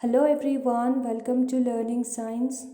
Hello everyone, welcome to learning science.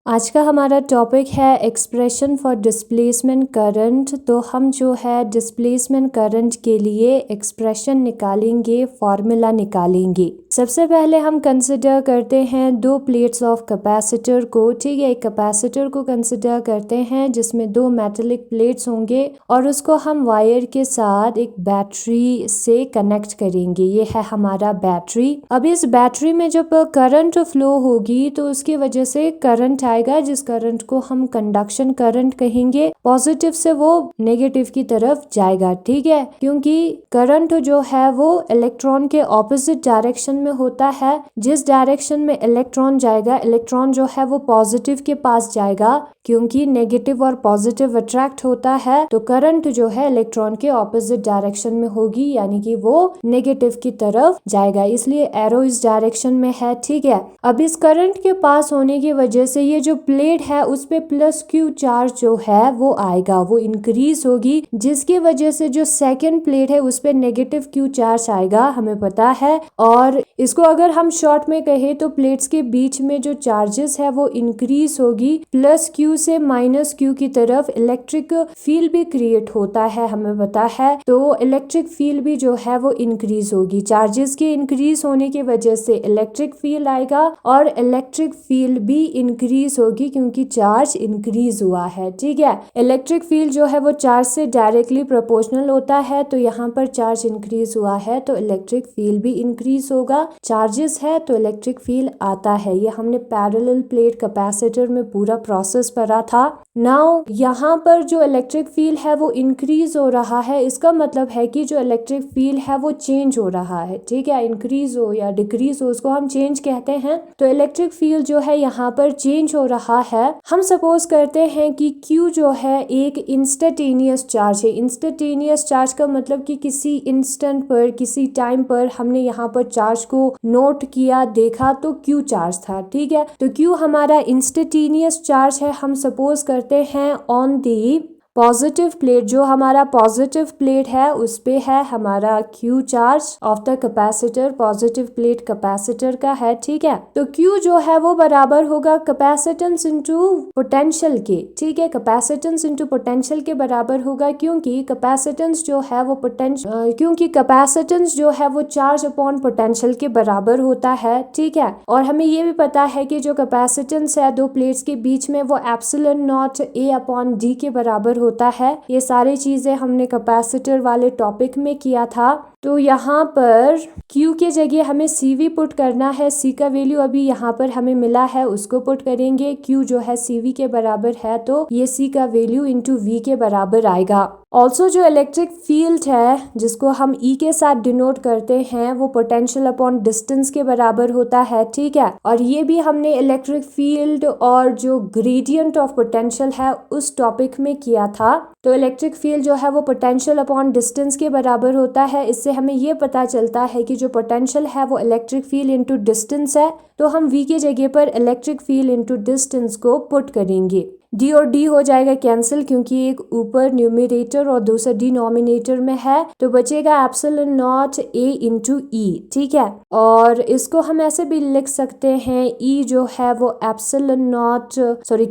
आज का हमारा टॉपिक है एक्सप्रेशन फॉर डिस्प्लेसमेंट करंट। तो हम जो है डिस्प्लेसमेंट करंट के लिए एक्सप्रेशन निकालेंगे, फॉर्मूला निकालेंगे। सबसे पहले हम कंसिडर करते हैं दो प्लेट्स ऑफ कैपेसिटर को। ठीक है, एक कैपेसिटर को कंसिडर करते हैं जिसमें दो मेटेलिक प्लेट्स होंगे और उसको हम वायर के साथ एक बैटरी से कनेक्ट करेंगे। ये है हमारा बैटरी। अब इस बैटरी में जब करंट फ्लो होगी तो उसकी वजह से करंट आएगा, जिस करंट को हम कंडक्शन करंट कहेंगे। पॉजिटिव से वो नेगेटिव की तरफ जाएगा। ठीक है, क्योंकि करंट जो है वो इलेक्ट्रॉन के ऑपोजिट डायरेक्शन में होता है। जिस डायरेक्शन में इलेक्ट्रॉन जाएगा, इलेक्ट्रॉन जो है वो पॉजिटिव के पास जाएगा, क्योंकि नेगेटिव और पॉजिटिव अट्रैक्ट होता है। तो करंट जो है इलेक्ट्रॉन के ऑपोजिट डायरेक्शन में होगी, यानी कि वो नेगेटिव की तरफ जाएगा, इसलिए एरो इस डायरेक्शन में है। ठीक है, अब इस करंट के पास होने की वजह से ये जो प्लेट है उस पे प्लस क्यू चार्ज जो है वो आएगा, वो इंक्रीज होगी, जिसकी वजह से जो सेकंड प्लेट है उस पे नेगेटिव क्यू चार्ज आएगा, हमें पता है। और इसको अगर हम शॉर्ट में कहें तो प्लेट्स के बीच में जो चार्जेस है वो इंक्रीज होगी। प्लस क्यू से माइनस क्यू की तरफ इलेक्ट्रिक फील्ड भी क्रिएट होता है, हमें पता है। तो इलेक्ट्रिक फील्ड भी जो है वो इंक्रीज होगी। चार्जेस के इंक्रीज होने की वजह से इलेक्ट्रिक फील्ड आएगा और इलेक्ट्रिक फील्ड भी इंक्रीज होगी, क्योंकि चार्ज इंक्रीज हुआ है। ठीक है, इलेक्ट्रिक फील्ड जो है वो चार्ज से डायरेक्टली प्रोपोर्शनल होता है। तो यहाँ पर चार्ज इंक्रीज हुआ है तो इलेक्ट्रिक फील्ड भी इंक्रीज होगा। चार्जेस है तो इलेक्ट्रिक फील्ड आता है। ये हमने पैरेलल प्लेट कैपेसिटर में पूरा प्रोसेस पढ़ा था। नाउ यहाँ पर जो इलेक्ट्रिक फील्ड है वो इंक्रीज हो रहा है, इसका मतलब है कि जो इलेक्ट्रिक फील्ड है वो चेंज हो रहा है। ठीक है, इंक्रीज हो या डिक्रीज हो उसको हम चेंज कहते हैं। तो इलेक्ट्रिक फील्ड जो है यहाँ पर चेंज हो रहा है। हम सपोज करते हैं कि Q जो है एक इंस्टेंटेनियस चार्ज है। इंस्टेंटेनियस चार्ज का मतलब कि किसी इंस्टेंट पर, किसी टाइम पर हमने यहाँ पर चार्ज को नोट किया, देखा, तो Q चार्ज था। ठीक है, तो Q हमारा इंस्टेंटेनियस चार्ज है। हम सपोज करते हैं ऑन दी पॉजिटिव प्लेट, जो हमारा पॉजिटिव प्लेट है उस पे है हमारा Q charge of the capacitor. Positive plate capacitor का है। ठीक है, तो Q जो है वो बराबर होगा कैपेसिटेंस इनटू पोटेंशियल के। ठीक है, कैपेसिटेंस इनटू पोटेंशियल के बराबर होगा, क्योंकि कैपेसिटेंस जो है वो कैपेसिटेंस जो है वो चार्ज अपॉन पोटेंशियल के बराबर होता है। ठीक है, और हमें ये भी पता है कि जो कैपेसिटेंस है दो प्लेट्स के बीच में वो epsilon not A upon D के बराबर होता है। ये सारी चीजें हमने कैपेसिटर वाले टॉपिक में किया था। तो यहाँ पर Q के जगह हमें CV पुट करना है। C का वैल्यू अभी यहाँ पर हमें मिला है, उसको पुट करेंगे। Q जो है CV के बराबर है तो ये C का वैल्यू इंटू V के बराबर आएगा। ऑल्सो जो इलेक्ट्रिक फील्ड है जिसको हम E के साथ डिनोट करते हैं वो पोटेंशियल अपॉन डिस्टेंस के बराबर होता है। ठीक है, और ये भी हमने इलेक्ट्रिक फील्ड और जो ग्रेडियंट ऑफ पोटेंशियल है उस टॉपिक में किया था। तो इलेक्ट्रिक फील्ड जो है वो पोटेंशियल अपॉन डिस्टेंस के बराबर होता है। इससे हमें ये पता चलता है कि जो पोटेंशियल है वो इलेक्ट्रिक फील्ड इंटू डिस्टेंस है। तो हम V के जगह पर इलेक्ट्रिक फील्ड इंटू डिस्टेंस को पुट करेंगे। D और D हो जाएगा कैंसिल, क्योंकि एक ऊपर न्यूमरेटर और दूसरा डिनोमिनेटर में है। तो बचेगा epsilon not A into E। ठीक है, और इसको हम ऐसे भी लिख सकते हैं E जो है वो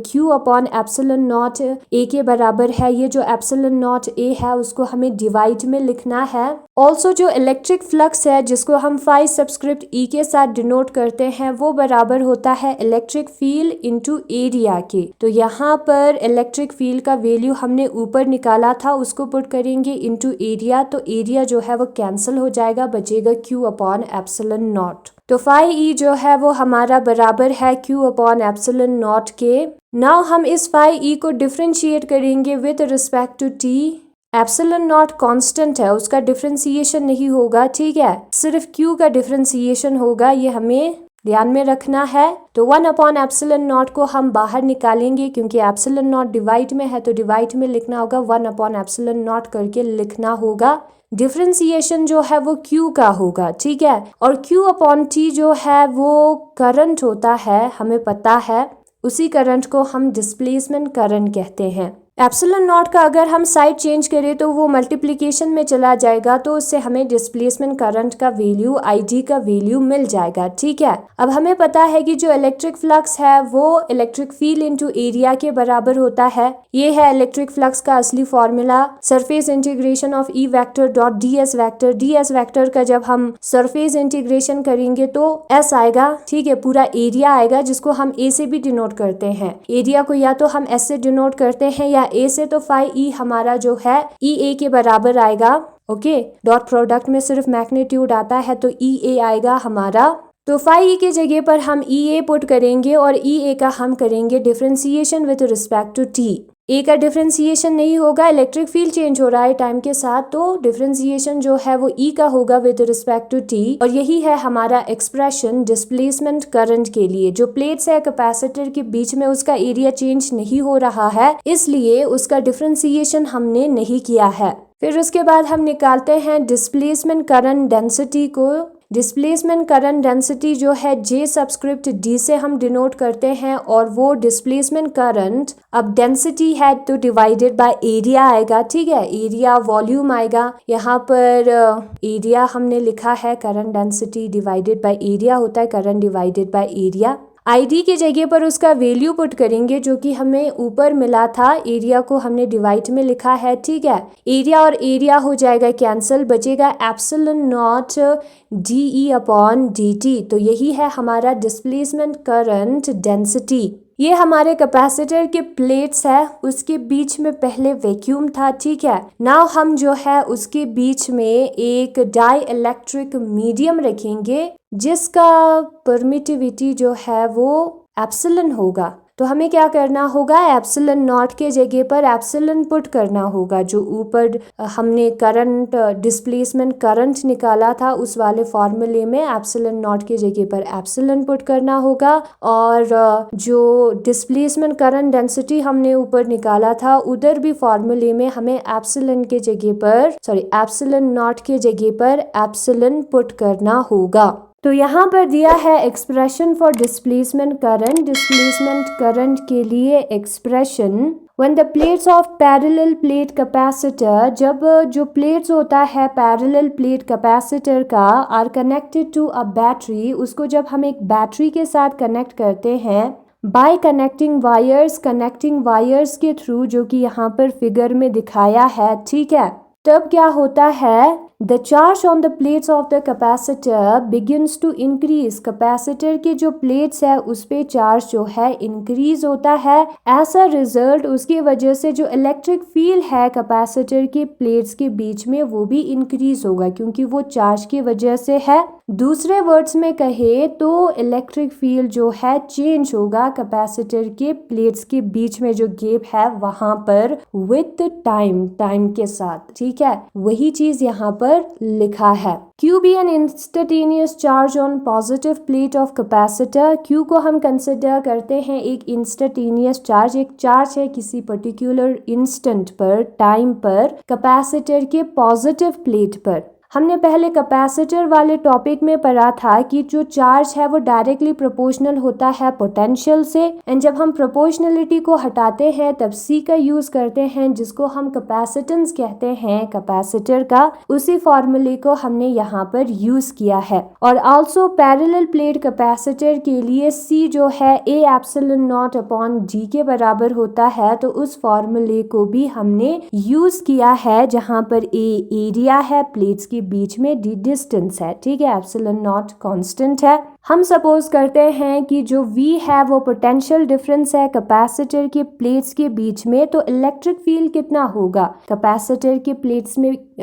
Q upon epsilon not A के बराबर है। ये जो एप्सिलॉन नॉट A है उसको हमें डिवाइड में लिखना है। ऑल्सो जो इलेक्ट्रिक फ्लक्स है जिसको हम फाई सबस्क्रिप्ट E के साथ डिनोट करते हैं वो बराबर होता है इलेक्ट्रिक फील्ड इंटू एरिया के। तो यहाँ पर इलेक्ट्रिक फील्ड का वैल्यू हमने ऊपर निकाला था, उसको पुट करेंगे इनटू एरिया। तो एरिया जो है वो कैंसिल हो जाएगा, बचेगा Q अपॉन एप्सिलॉन नॉट। तो फाई E जो है वो हमारा बराबर है Q अपॉन एप्सिलॉन नॉट के। नाउ हम इस फाई E को डिफरेंशिएट करेंगे with respect to T। Epsilon not constant है, उसका डिफरेंशिएशन नहीं होगा। ठीक है, सिर्फ Q का डिफरेंशिएशन होगा, ये हमें ध्यान में रखना है। तो 1 अपॉन एप्सिलॉन नॉट को हम बाहर निकालेंगे, क्योंकि एप्सिलॉन नॉट डिवाइड में है तो डिवाइड में लिखना होगा, 1 अपॉन एप्सिलॉन नॉट करके लिखना होगा। डिफरेंशिएशन जो है वो Q का होगा। ठीक है, और Q अपॉन T जो है वो करंट होता है, हमें पता है। उसी करंट को हम डिस्प्लेसमेंट करंट कहते हैं। एप्सिलॉन नॉट का अगर हम साइड चेंज करें तो वो मल्टीप्लिकेशन में चला जाएगा, तो उससे हमें डिस्प्लेसमेंट करंट का वैल्यू ID का वैल्यू मिल जाएगा। ठीक है, अब हमें पता है कि जो इलेक्ट्रिक फ्लक्स है वो इलेक्ट्रिक फील्ड इनटू एरिया के बराबर होता है। ये है इलेक्ट्रिक फ्लक्स का असली formula, surface integration of E vector dot ds vector. ds vector का जब हम सरफेस इंटीग्रेशन करेंगे तो S आएगा। ठीक है, पूरा एरिया आएगा जिसको हम A से भी डिनोट करते हैं। एरिया को या तो हम S से डिनोट करते हैं या A से, तो फाई E हमारा जो है EA के बराबर आएगा। ओके, डॉट प्रोडक्ट में सिर्फ मैग्नीट्यूड आता है तो EA आएगा हमारा। तो फाई E की जगह पर हम EA पुट करेंगे और EA का हम करेंगे differentiation with respect to T। A का डिफरेंशिएशन नहीं होगा, इलेक्ट्रिक फील्ड चेंज हो रहा है टाइम के साथ, तो डिफरेंशिएशन जो है वो E का होगा विद रिस्पेक्ट टू T। और यही है हमारा एक्सप्रेशन डिस्प्लेसमेंट करंट के लिए। जो प्लेट्स है कैपेसिटर के बीच में उसका एरिया चेंज नहीं हो रहा है, इसलिए उसका डिफरेंशिएशन हमने नहीं किया है। फिर उसके बाद हम निकालते हैं डिस्प्लेसमेंट करंट डेंसिटी को। डिस्प्लेसमेंट करंट डेंसिटी जो है J सबस्क्रिप्ट D से हम डिनोट करते हैं, और वो डिस्प्लेसमेंट करंट, अब डेंसिटी है तो डिवाइडेड बाय एरिया आएगा। ठीक है, एरिया वॉल्यूम आएगा। यहाँ पर एरिया हमने लिखा है, current density divided by area होता है, current divided by area. ID की जगह पर उसका वैल्यू पुट करेंगे जो कि हमें ऊपर मिला था, एरिया को हमने डिवाइड में लिखा है। ठीक है, एरिया और एरिया हो जाएगा कैंसिल, बचेगा epsilon not DE upon DT। तो यही है हमारा डिस्प्लेसमेंट करंट डेंसिटी। ये हमारे कैपेसिटर के प्लेट्स है, उसके बीच में पहले वैक्यूम था। ठीक है, नाउ हम जो है उसके बीच में एक डाई इलेक्ट्रिक मीडियम रखेंगे जिसका परमिटिविटी जो है वो एप्सिलॉन होगा। तो हमें क्या करना होगा, एप्सिलॉन नॉट के जगह पर एप्सिलॉन पुट करना होगा। जो ऊपर हमने करंट डिस्प्लेसमेंट करंट निकाला था उस वाले फॉर्मूले में एप्सिलॉन नॉट के जगह पर एप्सिलॉन पुट करना होगा, और जो डिस्प्लेसमेंट करंट डेंसिटी हमने ऊपर निकाला था उधर भी फॉर्मूले में हमें एप्सिलॉन के जगह पर एप्सिलॉन नॉट के जगह पर एप्सिलॉन पुट करना होगा। तो यहाँ पर दिया है expression for displacement current. Displacement current के लिए expression, when the plates of parallel plate capacitor, जब जो प्लेट्स होता है पैरेलल प्लेट कैपेसिटर का, are connected to a battery, उसको जब हम एक बैटरी के साथ कनेक्ट करते हैं बाय कनेक्टिंग वायर्स के थ्रू, जो कि यहाँ पर फिगर में दिखाया है। ठीक है, तब क्या होता है, the charge on the plates of the capacitor begins to increase. Capacitor के जो प्लेट्स है उस पे चार्ज जो है इंक्रीज होता है। ऐसा रिजल्ट, उसकी वजह से जो इलेक्ट्रिक फील्ड है कैपेसिटर के प्लेट्स के बीच में वो भी इंक्रीज होगा, क्योंकि वो चार्ज की वजह से है। दूसरे वर्ड्स में कहे तो इलेक्ट्रिक फील्ड जो है चेंज होगा कैपेसिटर के प्लेट्स के बीच में जो गैप है वहां पर विथ टाइम के साथ। ठीक है, वही चीज यहाँ पर लिखा है। Q be an instantaneous charge on positive plate of capacitor। Q को हम कंसिडर करते हैं एक इंस्टेंटेनियस चार्ज, एक चार्ज है किसी पर्टिकुलर इंस्टेंट पर, टाइम पर, कैपेसिटर के पॉजिटिव प्लेट पर। हमने पहले कैपेसिटर वाले टॉपिक में पढ़ा था कि जो चार्ज है वो डायरेक्टली प्रोपोर्शनल होता है पोटेंशियल से, एंड जब हम प्रोपोर्शनलिटी को हटाते हैं तब C का यूज करते हैं, जिसको हम कैपेसिटेंस कहते हैं कैपेसिटर का। उसी फॉर्मूले को हमने यहाँ पर यूज किया है। और आल्सो पैरेलल प्लेट कैपेसिटर के लिए C जो है A epsilon not upon D के बराबर होता है, तो उस फॉर्मूले को भी हमने यूज किया है, जहाँ पर A एरिया है प्लेट्स के बीच में, D डिस्टेंस है। ठीक है, एप्सिलॉन नॉट कांस्टेंट है। हम सपोज करते हैं कि जो V है वो पोटेंशियल डिफरेंस है कैपेसिटर के प्लेट्स के बीच में, तो इलेक्ट्रिक फील्ड कितना होगा कैपेसिटर के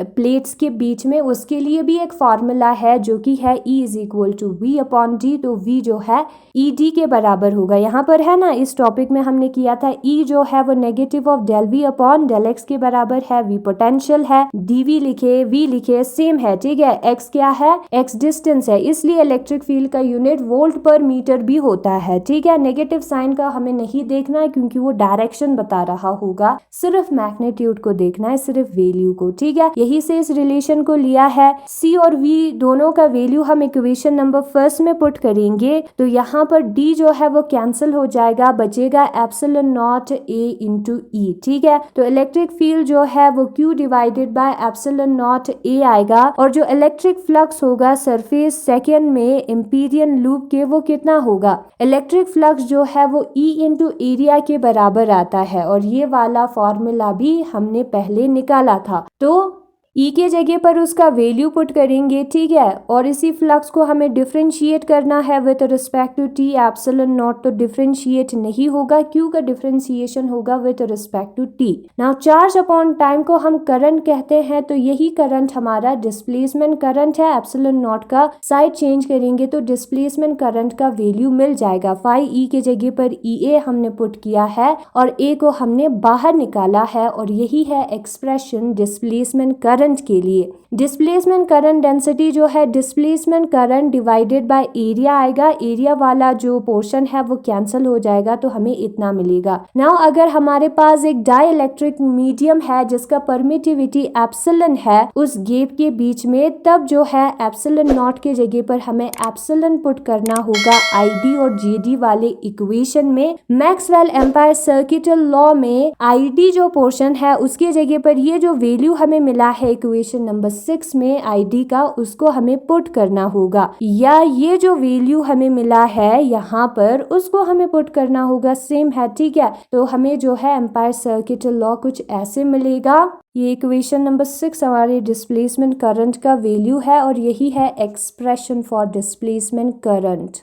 प्लेट्स के बीच में, उसके लिए भी एक फॉर्मूला है जो कि है E is equal to V upon D। तो V जो है ED के बराबर होगा। यहाँ पर है ना, इस टॉपिक में हमने किया था E जो है वो negative of del V upon del X के बराबर है। V पोटेंशियल है, dV लिखे, V लिखे, सेम है, ठीक है। x क्या है, x डिस्टेंस है, इसलिए इलेक्ट्रिक फील्ड का यूनिट वोल्ट पर मीटर भी होता है, ठीक है। नेगेटिव साइन का हमें नहीं देखना है क्योंकि वो डायरेक्शन बता रहा होगा, सिर्फ मैग्नीट्यूड को देखना है, सिर्फ वैल्यू को, ठीक है। यही से इस रिलेशन को लिया है। c और v दोनों का वैल्यू हम इक्वेशन नंबर फर्स्ट में पुट करेंगे तो यहाँ पर d जो है वो कैंसिल हो जाएगा, बचेगा एप्सिलॉन नॉट a इंटू ई, ठीक है। तो इलेक्ट्रिक फील्ड जो है वो q divided by epsilon not a आएगा और जो इलेक्ट्रिक फ्लक्स होगा सरफेस सेकेंड में एम्पीरियन लूप के वो कितना होगा, इलेक्ट्रिक फ्लक्स जो है वो E इंटू एरिया के बराबर आता है और ये वाला फॉर्मूला भी हमने पहले निकाला था। तो E के जगह पर उसका वैल्यू पुट करेंगे, ठीक है। और इसी फ्लक्स को हमें डिफरेंशिएट करना है with respect to t epsilon not, तो डिफरेंशिएट नहीं होगा, Q का डिफरेंशिएशन होगा with respect to t। Now charge upon time को हम करंट कहते हैं, तो यही करंट हमारा डिस्प्लेसमेंट करंट है। एप्सिलॉन नॉट का साइड चेंज करेंगे तो डिस्प्लेसमेंट करंट का वैल्यू मिल जाएगा। फाई E के जगह पर EA हमने पुट किया है और A को हमने बाहर निकाला है और यही है एक्सप्रेशन डिस्प्लेसमेंट करंट के लिए। डिस्प्लेसमेंट करंट डेंसिटी जो है displacement current divided by area आएगा, एरिया वाला जो पोर्शन है वो कैंसिल हो जाएगा तो हमें इतना मिलेगा। नाउ अगर हमारे पास एक डाई इलेक्ट्रिक मीडियम है जिसका परमिटिविटी एप्सिलॉन है उस गैप के बीच में, तब जो है एप्सिलॉन नॉट के जगह पर हमें एप्सिलॉन पुट करना होगा ID और JD वाले इक्वेशन में। मैक्सवेल एम्पायर सर्किटल लॉ में ID जो पोर्शन है उसके जगह पर ये जो वैल्यू हमें मिला है इक्वेशन नंबर 6 में ID का, उसको हमें पुट करना होगा, या ये जो वैल्यू हमें मिला है यहाँ पर उसको हमें पुट करना होगा, सेम है, ठीक है। तो हमें जो है एम्पायर सर्किटल लॉ कुछ ऐसे मिलेगा। ये इक्वेशन नंबर 6 हमारे डिस्प्लेसमेंट करंट का वैल्यू है और यही है एक्सप्रेशन फॉर डिस्प्लेसमेंट करंट।